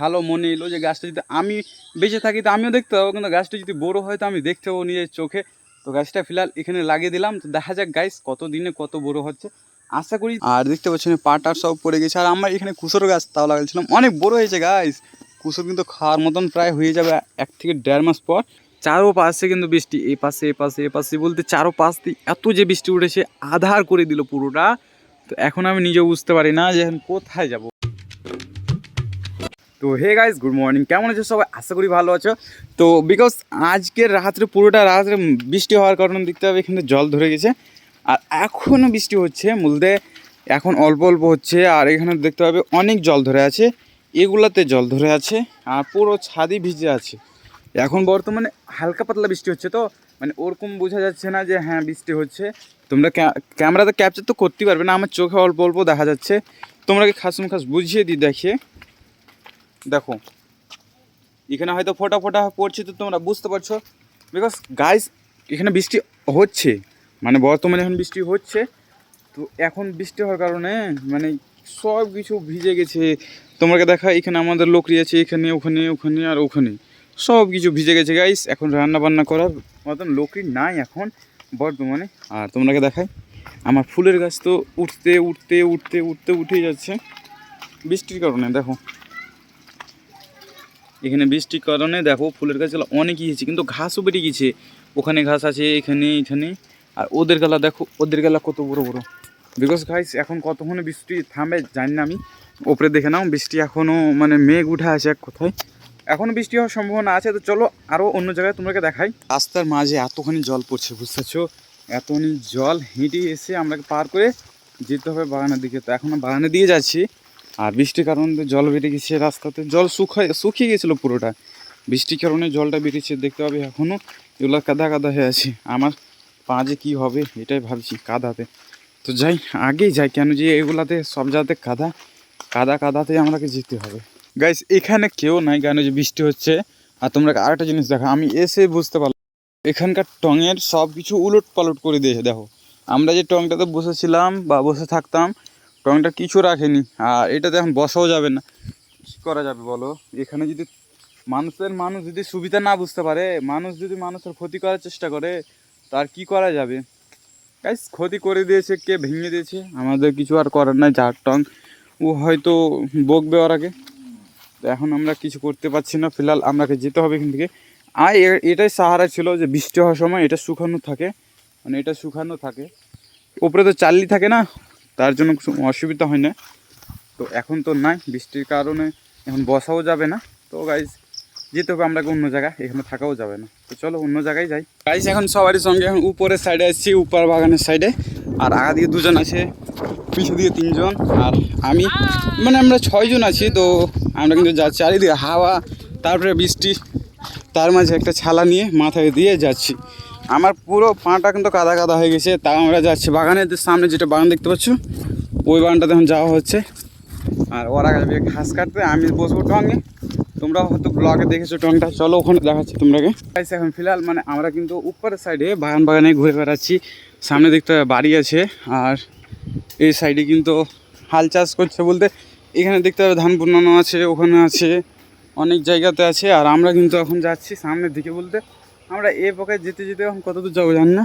ভালো মনে এলো যে গাছটা যদি আমি বেঁচে থাকি তো আমিও দেখতে পাবো, কিন্তু গাছটা যদি বড় হয় তো আমি দেখতে পাবো নিজের চোখে। তো গাছটা ফিলহাল এখানে লাগিয়ে দিলাম, তো দেখা যাক গাইস কত দিনে কত বড় হচ্ছে আশা করি। আর দেখতে পাচ্ছেন পাট আর সব পড়ে গেছে। আর আমার এখানে কুসুর গাছ তাও লাগাইছিলাম, অনেক বড় হয়েছে গাইস। কুসুর কিন্তু খাওয়ার মতন প্রায় হয়ে যাবে 1 থেকে 1.5 মাস পর। চারো পাশে কিন্তু বৃষ্টি, এ পাশে এ পাশে এ পাশে বলতে চারো পাশ দিয়ে এত যে বৃষ্টি উঠেছে আধার করে দিল পুরোটা। তো এখন আমি নিজেও বুঝতে পারি না যে এখন কোথায় যাব। তো হে গাইস, গুড মর্নিং, কেমন আছো সবাই? আশা করি ভালো আছো। তো বিকজ আজকের রাত্রে পুরোটা রাত্রে বৃষ্টি হওয়ার কারণে দেখতে হবে এখানে জল ধরে গেছে। আর এখনও বৃষ্টি হচ্ছে বলতে এখন অল্প অল্প হচ্ছে। আর এখানে দেখতে পাবে অনেক জল ধরে আছে, এগুলাতে জল ধরে আছে আর পুরো ছাদই ভিজে আছে। এখন বর্তমানে হালকা পাতলা বৃষ্টি হচ্ছে, তো মানে ওরকম বোঝা যাচ্ছে না যে হ্যাঁ বৃষ্টি হচ্ছে। তোমরা ক্যামেরাতে ক্যাপচার তো করতে পারবে না, আমার চোখে অল্প অল্প দেখা যাচ্ছে। তোমরা কি খাস বুঝিয়ে দিই দেখিয়ে দেখো, এখানে হয়তো ফোটা ফোটা পড়ছে, তো তোমরা বুঝতে পারছো। বিকজ গাইস এখানে বৃষ্টি হচ্ছে, মানে বর্তমানে এখন বৃষ্টি হচ্ছে। তো এখন বৃষ্টি হওয়ার কারণে মানে সব কিছু ভিজে গেছে। তোমাকে দেখা এখানে আমাদের লোকরি আছে, এখানে ওখানে ওখানে আর ওখানে সব কিছু ভিজে গেছে গাইস। এখন রান্না বান্না করার মতন লোকরি নাই এখন বর্তমানে। আর তোমাকে দেখাই আমার ফুলের গাছ তো উঠতে উঠতে উঠতে উঠতে উঠেই যাচ্ছে বৃষ্টির কারণে। দেখো এখানে বৃষ্টির কারণে দেখো ফুলের গাছগুলো অনেকই হয়েছে, কিন্তু ঘাসও বেরিয়ে গেছে। ওখানে ঘাস আছে, এখানে এখানে। আর ওদের গালা দেখো, ওদের গালা কত বড় বড়। বিকজ গাইস এখন কতক্ষণে বৃষ্টি থামবে জানি না আমি। ওপরে দেখে নাও বৃষ্টি এখনও মানে মেঘ উঠে আছে এক কোথায়, এখনও বৃষ্টি হওয়ার সম্ভাবনা আছে। তো চলো আরও অন্য জায়গায় তোমাকে দেখাই। রাস্তার মাঝে এতখানি জল পড়ছে বুঝতেছো, এতখানি জল হেঁটে এসে আমাকে পার করে যেতে হবে বাগানের দিকে। তো এখনও বাগানের দিকে যাচ্ছি। আর বৃষ্টির কারণে জল বেড়ে গেছে, রাস্তাতে জল শুকিয়ে গেছিলো পুরোটা। বৃষ্টির কারণে জলটা বেরিয়েছে, দেখতে পাবে এখনও এগুলো কাদা কাদা হয়ে আছে। আমার পা যে কী হবে এটাই ভাবছি কাদাতে। তো যাই আগেই যাই, কেন যে এগুলাতে সব জায়গাতে কাদা কাদা কাদাতে আমাকে যেতে হবে। গাইস এখানে কেউ নাই, কেন যে বৃষ্টি হচ্ছে। আর তোমরা আরেকটা জিনিস দেখো, আমি এসে বুঝতে পারলাম এখানকার টঙের সব কিছু উলট পালট করে দিয়েছে। দেখো আমরা যে টংটাতে বসেছিলাম বা বসে থাকতাম, টংটা কিছু রাখেনি। আর এটাতে এখন বসাও যাবে না, কী করা যাবে বলো? এখানে যদি মানুষ যদি সুবিধা না বুঝতে পারে, মানুষ যদি মানুষের ক্ষতি করার চেষ্টা করে, তার কি করা যাবে? গাইস ক্ষতি করে দিয়েছে, কে ভেঙে দিয়েছে, আমাদের কিছু আর করার নাই। যার টং ও হয়তো বকবে ওর আগে। তো এখন আমরা কিছু করতে পারছি না, ফিলহাল আমাকে যেতে হবে এখান থেকে। আর এটাই সাহারা ছিল যে বৃষ্টি হওয়ার সময় এটা শুকানো থাকে, মানে এটা শুকানো থাকে। উপরে তো চাললি থাকে না, তার জন্য অসুবিধা হয় না। তো এখন তো নাই বৃষ্টির কারণে, এখন বসাও যাবে না। তো গাইজ যেতে হবে আমরা অন্য জায়গায়, এখানে থাকাও যাবে না। তো চলো অন্য জায়গায় যাই গাইজ। এখন সবারই সঙ্গে এখন উপরের সাইডে আসছি, উপর বাগানের সাইডে। আর আগা দিয়ে 2 জন আছে, পিছু দিয়ে 3 জন, আর আমি, মানে আমরা 6 জন আছি। তো আমরা কিন্তু যাচ্ছি চারিদিকে হাওয়া, তারপরে বৃষ্টি, তার মাঝে একটা ছালা নিয়ে মাথায় দিয়ে যাচ্ছি। আমার পুরো পাটা কিন্তু কাদা কাদা হয়ে গেছে। তাও আমরা যাচ্ছি বাগানের সামনে, যেটা বাগান দেখতে পাচ্ছ ওই বাগানটাতে এখন যাওয়া হচ্ছে। আর ওরা যাবে ঘাস কাটতে, আমি বসবো টঙে। তোমরা হয়তো ব্লগে দেখেছো টংটা, চলো ওখানে দেখাচ্ছি তোমরাকে। এখন ফিলহাল মানে আমরা কিন্তু উপরের সাইডে বাগানে ঘুরে বেড়াচ্ছি। সামনে দেখতে বাড়ি আছে, আর এই সাইডে কিন্তু হাল চাষ করছে বলতে এখানে দেখতে হবে ধান বুনানো আছে, ওখানে আছে, অনেক জায়গাতে আছে। আর আমরা কিন্তু এখন যাচ্ছি সামনের দিকে বলতে আমরা এ পকায় যেতে যেতে এখন কত দূর যাবো জানি না।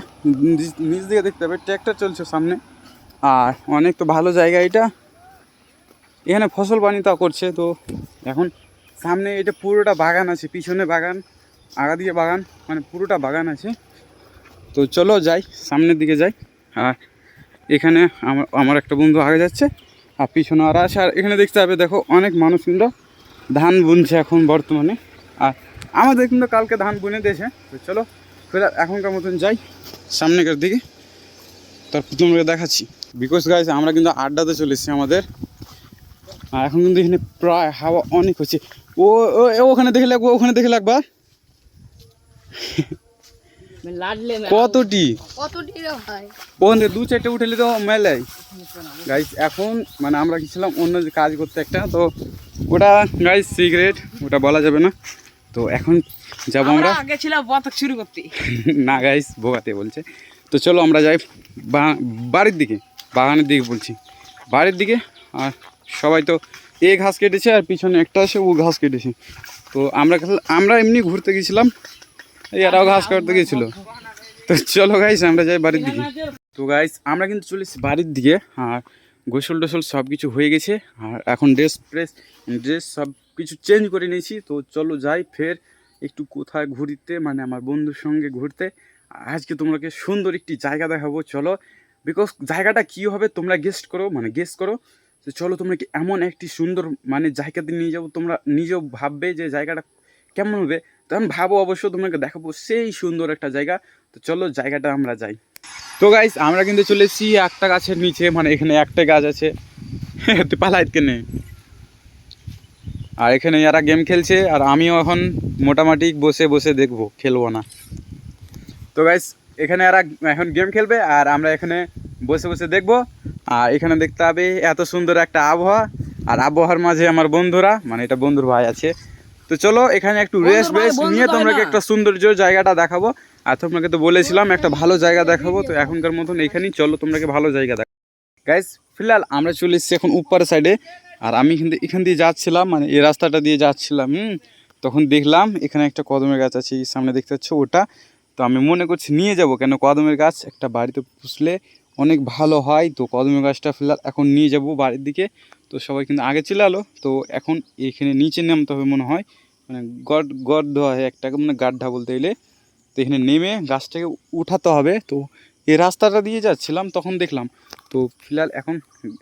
নিচ দিকে দেখতে হবে ট্র্যাক্টর চলছে সামনে। আর অনেক তো ভালো জায়গা এটা, এখানে ফসল পানি তা করছে। তো এখন সামনে এটা পুরোটা বাগান আছে, পিছনে বাগান, আগা দিয়ে বাগান, মানে পুরোটা বাগান আছে। তো চলো যাই সামনের দিকে যাই। আর এখানে আমার একটা বন্ধু আগে যাচ্ছে, আর পিছনে আর আছে। আর এখানে দেখতে হবে দেখো অনেক মানুষ কিন্তু ধান বুনছে এখন বর্তমানে। আর আমাদের কিন্তু কালকে ধান বুনে দিয়েছে। তো চলো ফের এখনকার মতন যাই সামনেকার দিকে, তারপর তোমাকে দেখাচ্ছি। বিকজ গাইস আমরা কিন্তু আড্ডাতে চলে এসেছি আমাদের। আর এখন কিন্তু এখানে প্রায় হাওয়া অনেক হচ্ছে। ও ওখানে দেখে লাগবো, ওখানে দেখে লাগবা কতটি ওখান থেকে 2-4টে উঠেলে তো মেলায় গাইস। এখন মানে আমরা গেছিলাম অন্য কাজ করতে একটা, তো ওটা গাইস সিগারেট, ওটা বলা যাবে না। তো এখন যাবো আমরা, আগে ছিলাম বতক শুরু করতে না গাইস বোগাতে বলছে। তো চলো আমরা যাই বাড়ির দিকে, বাগানের দিকে বলছি, বাড়ির দিকে। আর সবাই তো এ ঘাস কেটেছে আর পিছনে একটা আছে ও ঘাস কেটেছে। তো আমরা এমনি ঘুরতে গেছিলাম, এরাও ঘাস কাটতে গেছিল। তো চলো গাইস আমরা যাই বাড়ির দিকে। তো গাইস আমরা কিন্তু চলে এসেছি বাড়ির দিকে, আর গোসল টোসল সব কিছু হয়ে গেছে, আর এখন ড্রেস সব কিছু চেঞ্জ করে নিয়েছি। তো চলো যাই ফের একটু কোথায় ঘুরতে, মানে আমার বন্ধুর সঙ্গে ঘুরতে। আজকে তোমাকে সুন্দর একটি জায়গা দেখাবো, চলো। বিকজ জায়গাটা কী হবে তোমরা গেস করো। তো চলো তোমরা কি এমন একটি সুন্দর মানে জায়গাতে নিয়ে যাবো, তোমরা নিজেও ভাববে যে জায়গাটা কেমন হবে। তখন ভাবো অবশ্য তোমাকে দেখাবো সেই সুন্দর একটা জায়গা। তো চলো জায়গাটা আমরা যাই। তো গাইস আমরা কিন্তু চলে এসেছি একটা গাছের নিচে, মানে এখানে একটা গাছ আছে পালাইতে নেই। আর এখানে এরা গেম খেলছে, আর আমিও এখন মোটামুটি বসে বসে দেখবো, খেলবো না। তো গাইস এখানে এরা এখন গেম খেলবে আর আমরা এখানে বসে বসে দেখবো। আর এখানে দেখতে হবে এত সুন্দর একটা আবহাওয়া, আর আবহাওয়ার মাঝে আমার বন্ধুরা, মানে এটা বন্ধুর ভাই আছে। তো চলো এখানে একটু রেস্ট নিয়ে তোমাকে একটা সৌন্দর্য জায়গাটা দেখাবো। আর তোমাকে তো বলেছিলাম একটা ভালো জায়গা দেখাবো, তো এখনকার মতন এখানেই চলো তোমাকে ভালো জায়গা দেখাবো। গাইস ফিলহাল আমরা চলে এসেছি এখন উপরের সাইডে, আর আমি কিন্তু এখান দিয়ে যাচ্ছিলাম, মানে এই রাস্তাটা দিয়ে যাচ্ছিলাম। তখন দেখলাম এখানে একটা কদমের গাছ আছে, এই সামনে দেখতে পাচ্ছ ওটা। তো আমি মনে করছি নিয়ে যাব, কেন কদমের গাছ একটা বাড়িতে পুষলে অনেক ভালো হয়। তো কদমের গাছটা ফিলহাল এখন নিয়ে যাব বাড়ির দিকে। তো সবাই কিন্তু আগে চলে এলো, তো এখন এখানে নিচে নামতে হবে মনে হয়, মানে গড় দেওয়া হয় একটাকে, মানে গাড্ডা বলতে গেলে। তো এখানে নেমে গাছটাকে উঠাতে হবে। তো এই রাস্তাটা দিয়ে যাচ্ছিলাম তখন দেখলাম। তো ফিলহাল এখন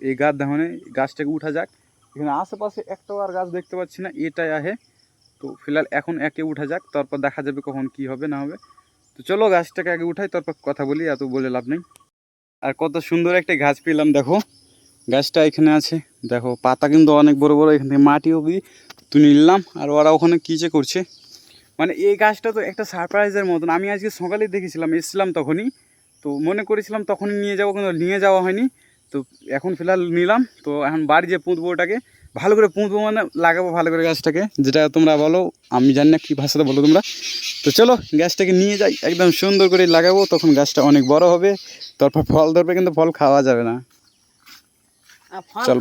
এই মানে গাছটাকে উঠা যাক। এখানে আশেপাশে একটাও আর গাছ দেখতে পাচ্ছি না, এটাই আহে। তো ফিলহাল এখন একে উঠা যাক, তারপর দেখা যাবে কখন কি হবে না হবে। তো চলো গাছটাকে আগে উঠাই, তারপর কথা বলি, এত বলে লাভ নেই। আর কত সুন্দর একটা গাছ পেলাম, দেখো গাছটা এখানে আছে। দেখো পাতা কিন্তু অনেক বড় বড়, এখান থেকে মাটি অবধি তুলে নিলাম। আর ওরা ওখানে কী যে করছে, মানে এই গাছটা তো একটা সারপ্রাইজের মতন। আমি আজকে সকালেই দেখেছিলাম, এসেছিলাম তখনই, তো মনে করেছিলাম তখনই নিয়ে যাবো, কিন্তু নিয়ে যাওয়া হয়নি। তো এখন ফিলহাল নিলাম। তো এখন বাড়ি যে পুঁতবো ওটাকে, ভালো করে পুঁতবো, মানে লাগাবো ভালো করে গাছটাকে, যেটা তোমরা বলো, আমি জানি না কী ভাষাতে বলো তোমরা। তো চলো গাছটাকে নিয়ে যাই, একদম সুন্দর করে লাগাবো, তখন গাছটা অনেক বড় হবে, তারপর ফল ধরবে, কিন্তু ফল খাওয়া যাবে না। চল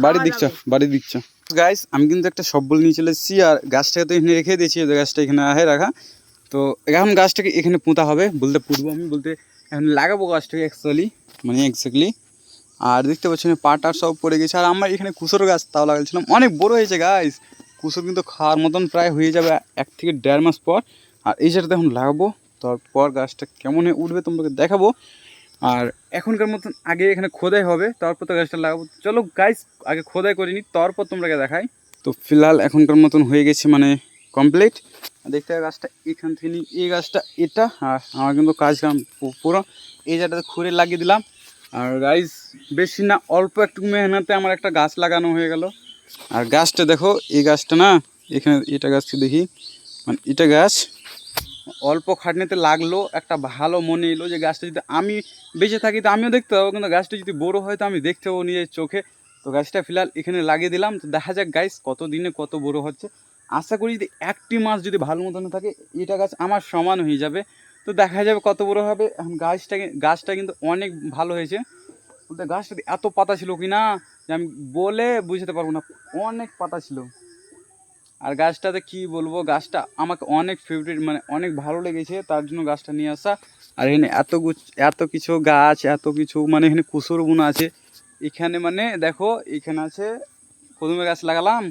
বাড়ি দিচ্ছ গাইস। আমি কিন্তু একটা সবল নিয়ে চলে এসেছি, আর গাছটাকে তো এখানে রেখে দিয়েছি, গাছটা এখানে আহে রাখা। তো এখন গাছটাকে এখানে পুঁতা হবে, পুঁতবো আমি বলতে এখন লাগাবো গাছটাকে এক্স্যাক্টলি। আর দেখতে পাচ্ছি পাট আর সব পড়ে গেছে। আর আমার এখানে কুসুর গাছ তাও লাগাচ্ছিলাম, অনেক বড় হয়েছে গাইস। কুসুর কিন্তু খাওয়ার মতন প্রায় হয়ে যাবে 1 থেকে 1.5 মাস পর। আর এই জায়গাটা এখন লাগাবো, তারপর গাছটা কেমন উঠবে তোমাকে দেখাবো। আর এখনকার মতন আগে এখানে খোদাই হবে, তারপর তো গাছটা লাগাবো। চলো গাইস আগে খোদাই করে নিই, তারপর তোমরাকে দেখাই। তো ফিলহাল এখনকার মতন হয়ে গেছে, মানে কমপ্লিট। দেখতে হবে গাছটা এখান থেকে নিই, এই গাছটা এটা। আর আমার কিন্তু কাজ কাম পুরো এই জায়গাটাতে খুঁড়ে লাগিয়ে দিলাম। আর গাইস বেশি না, অল্প একটু মেহনতে আমার একটা গাছ লাগানো হয়ে গেল। আর গাছটা দেখো, এই গাছটা না, এখানে এটা গাছকে দেখি, মানে এটা গাছ অল্প খাটনিতে লাগলো, একটা ভালো মনে এলো যে গাছটা যদি আমি বেঁচে থাকি তো আমিও দেখতে পাবো, কিন্তু গাছটা যদি বড়ো হয় তো আমি দেখতে পাবো নিজের চোখে। তো গাছটা ফিলহাল এখানে লাগিয়ে দিলাম। তো দেখা যাক গাছ কত দিনে কত বড়ো হচ্ছে। আশা করি যদি 1টি মাস যদি ভালো মতন থাকে, এটা গাছ আমার সমান হয়ে যাবে। তো দেখা যাবে কত বড়ো হবে। এখন গাছটা কিন্তু অনেক ভালো হয়েছে, বলতে গাছটাতে এত পাতা ছিল কি না যে আমি বলে বুঝতে পারবো না, অনেক পাতা ছিল। আর গাছটাতে কি বলবো, গাছটা আমাকে অনেক ফেভারিট, মানে অনেক ভালো লেগেছে, তার জন্য গাছটা নিয়ে আসা। আর এখানে এত কিছু গাছ, এত কিছু, মানে এখানে কুসুর বুনা আছে। এখানে মানে দেখো এখানে আছে কদমের গাছ লাগালাম,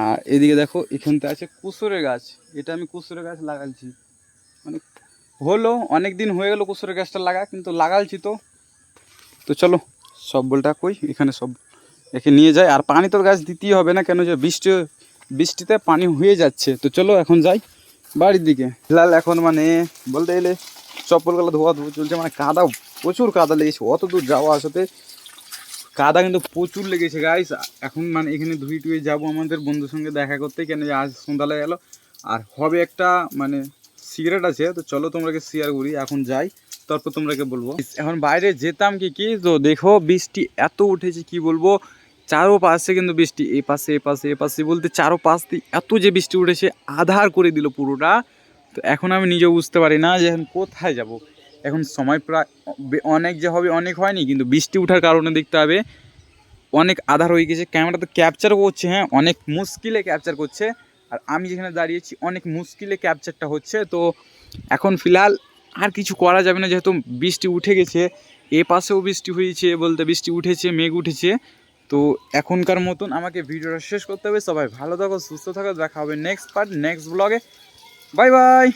আর এদিকে দেখো এখানতে আছে কুসুরের গাছ। এটা আমি কুসুরের গাছ লাগালছি, মানে হলো অনেক দিন হয়ে গেলো কুসুরের গাছটা লাগা, কিন্তু লাগালছি। তো চলো সব বলটা কই এখানে সব একে নিয়ে যায়। আর পানি তোর গাছ দিতেই হবে না, কেন যে বৃষ্টিতে পানি হয়ে যাচ্ছে। তো চলো এখন যাই বাড়ির দিকে। ফিলহাল এখন মানে বলতে গেলে চপ্পলগুলো ধোয়া চলছে, মানে কাদা, প্রচুর কাদা লেগেছে। অত দূর যাওয়া আসাতে কাদা কিন্তু প্রচুর লেগেছে গাইস। এখন মানে এখানে ধুয়ে যাবো আমাদের বন্ধুর সঙ্গে দেখা করতে, কেন যে আজ সন্ধ্যালে গেলো। আর হবে একটা মানে সিগারেট আছে, তো চলো তোমরাকে শেয়ার করি, এখন যাই তারপর তোমরাকে বলবো। এখন বাইরে যেতাম কি তো দেখো বৃষ্টি এত উঠেছে কি বলবো, চারোপাশে কিন্তু বৃষ্টি, এ পাশে বলতে চারোপাশ দিয়ে এত যে বৃষ্টি উঠেছে, আধার করে দিল পুরোটা। তো এখন আমি নিজেও বুঝতে পারি না যে এখন কোথায় যাব। এখন সময় প্রায় অনেক যে হবে অনেক হয়নি, কিন্তু বৃষ্টি উঠার কারণে দেখতে হবে অনেক আধার হয়ে গেছে, ক্যামেরা তো ক্যাপচারও করছে, হ্যাঁ অনেক মুশকিলে ক্যাপচার করছে। আর আমি যেখানে দাঁড়িয়েছি অনেক মুশকিলে ক্যাপচারটা হচ্ছে। তো এখন ফিলহাল আর কিছু করা যাবে না, যেহেতু বৃষ্টি উঠে গেছে, এ পাশেও বৃষ্টি হয়েছে, বলতে বৃষ্টি উঠেছে, মেঘ উঠেছে। তো এখনকার মতন আমাকে ভিডিওটা শেষ করতে হবে। সবাই ভালো থাকো, সুস্থ থাকো, দেখা হবে নেক্সট পার্ট, নেক্সট ব্লগে। Bye bye.